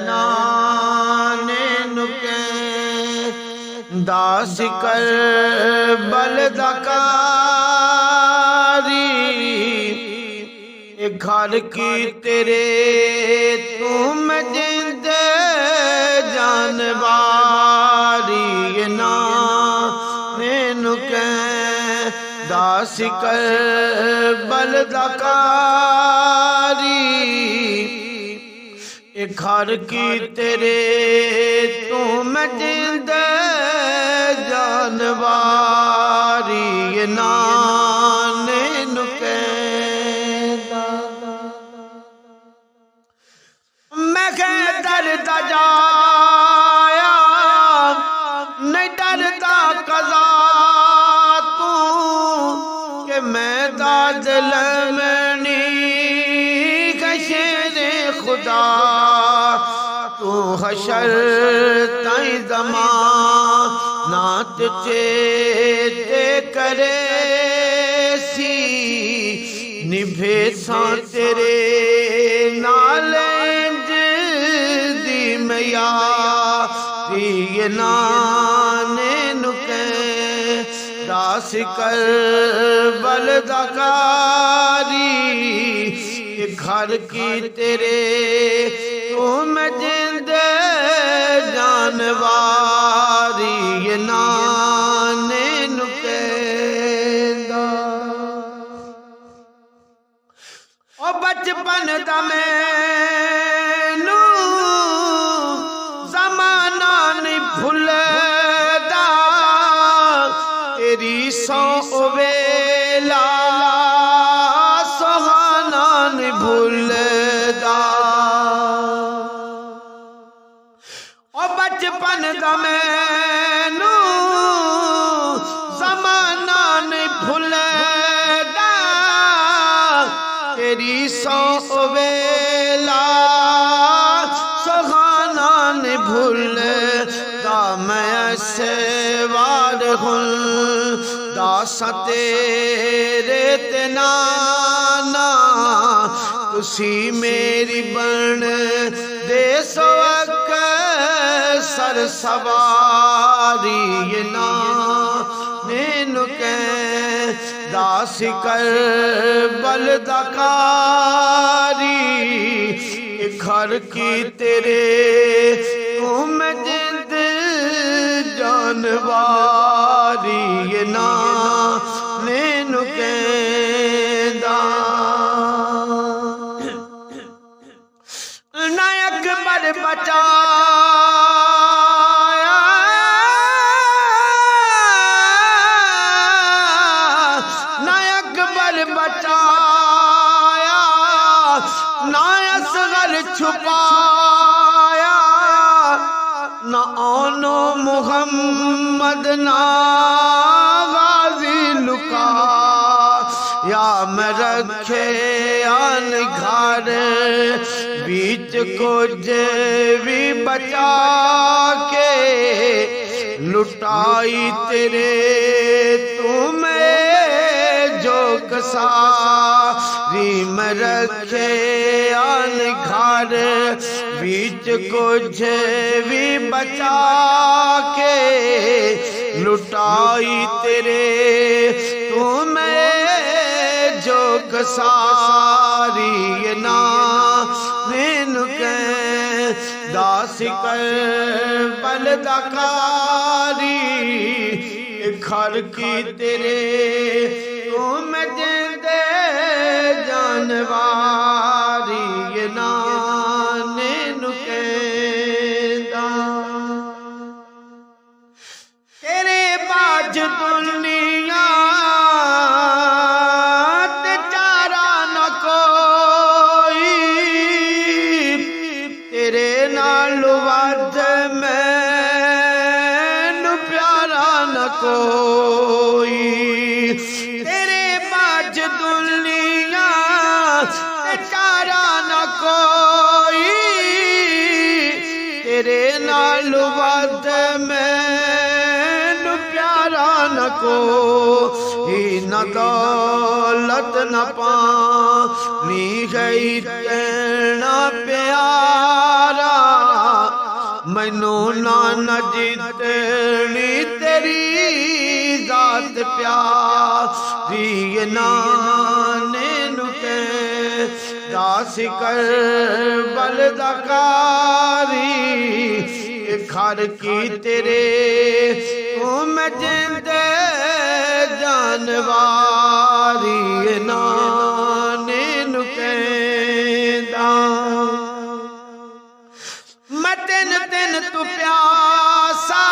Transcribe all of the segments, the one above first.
नाने नुके दास कर बलदकारी घर की तेरे तुम जिंद जानवारी नाने नुके दास कर बलदकारी घर की तेरे तुम जिंद जानवारी नाने नुके मैं डरता जाया नहीं डरता कज़ा तू के मैं दाजलमनी कशेरे खुदा तू हशर ताई ज़मानत चेते करे सी निभे सा तेरे नालेंज दी मैया ये नाने नुके दास कर बलदकारी घर की तेरे तुम जिंद जानवारी ये नाने नुके ओ बचपन दा मैनू ज़माना नहीं भुलदा तेरी सौ वेला सुहाना नहीं भुलदा ओ बचपन दा मैनू ज़माना नहीं भुलदा तेरी सौ वेला सुहाना नहीं भुलदा मैं सेवार हूँ दासा तेरे ते नाना तुसी मेरी बन दे सोक सर सवारी ये नाने नुके दास कर बलदकारी घर की तेरे तुम जिंद जानवारी ये नाने नुके नायक पर बचाया नायक पर बचाया नायक घर छुपाया न आनो मुहम्मद ना गाजी लुका या मैं रखे आन घर बीच कुछ भी बचा के लुटाई तेरे तुम्हें जो कसारी में रखे आन घर बीच कुछ भी बचा के लुटाई तेरे तुम्हें जो कसारी ये नाने नुके दास कर बलदकारी घर की तेरे तुम जिंद जानवारी ये नाने नुके तेरे बाज दुनिया ते चारा न कोई तेरे नाल वध मैनू प्यारा न कोई तेरे बाज दुनिया ते चारा न कोई तेरे नाल वध मैनू प्यारा न को ही न दौलत न पानी गई तेना प्यारा मैनू ना जितनी तेरी जात प्यारी नाने नुके दास कर बलदकारी घर की तेरे तू मैं जिंदे जानवारी नाने नुके मैं दिन दिन तू प्यासा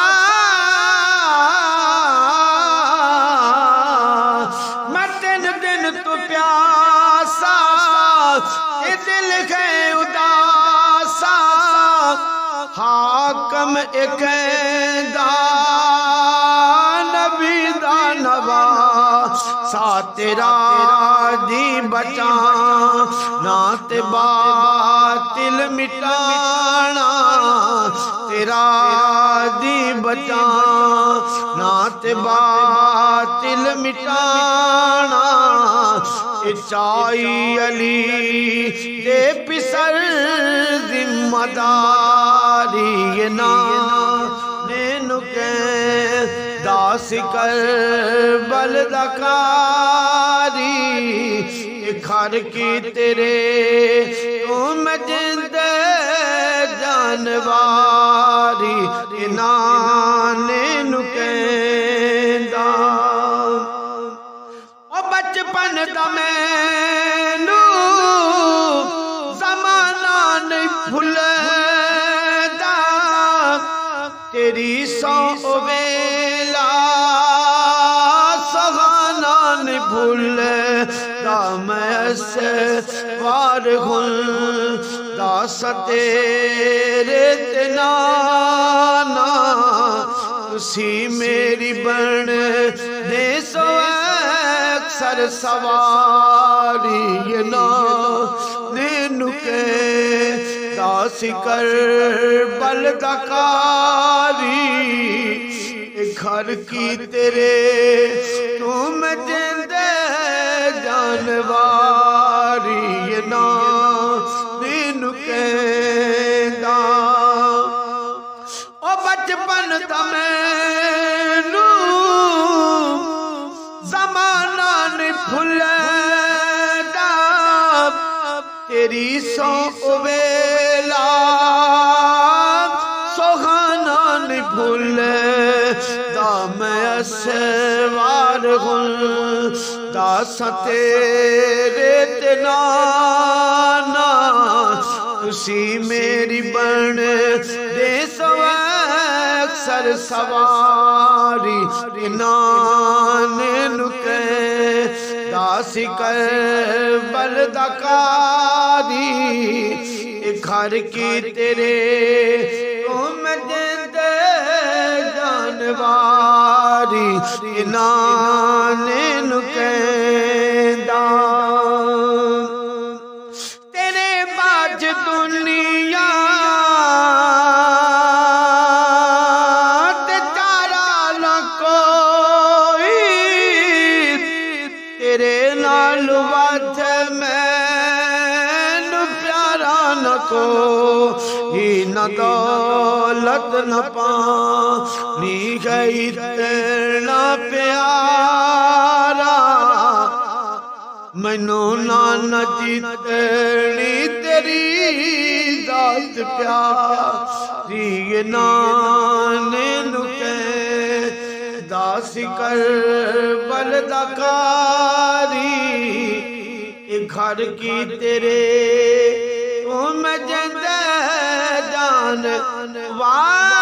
मैं दिन दिन तू प्यासा ये दिल है उदासा हाकम एक नबी दा नवा सा तेरा दी बचा ना ते बातिल मिटाना तेरा दी बचा ना ते बातिल मिटाना चाई अली दे पिसर जिम्मेदारी नाने नुके दास कर बलदकारी घर की तेरे तू मैं जिंदे जानवारी नाने नुके बचपन दा मैनू ज़माना नहीं भुलदा तेरी सौ वेला सहाना नहीं भुलदा मैं से वार हुल दास तेरे ते नाना तुसी मेरी बन दे सो सर सवारी नाने नुके दास कर बलदकारी घर की तेरे तू मैं जिंदे जानवारी नाने नुके ओ बचपन दा मैनू ज़माना नहीं भुलदा तेरी सौ वेला सोहाना नहीं भुलदा मैं सवार हुल दास तेरे ते नाना तुसी मेरी बन दे सर सवारी नाने नुके दास कर बलदकारी घर की तेरे तू मैं जिंदे जानवारी नाने नुके तेरे बाज दुनिया तेरे नाल वध मैनू प्यारा न को ही न दौलत न पानी गई तेना प्यारा मैनू ना जितनी तेरी जात प्यारी नाने नुके दास कर बलदकारी घर की तेरे तू मैं जिंदे जानवारी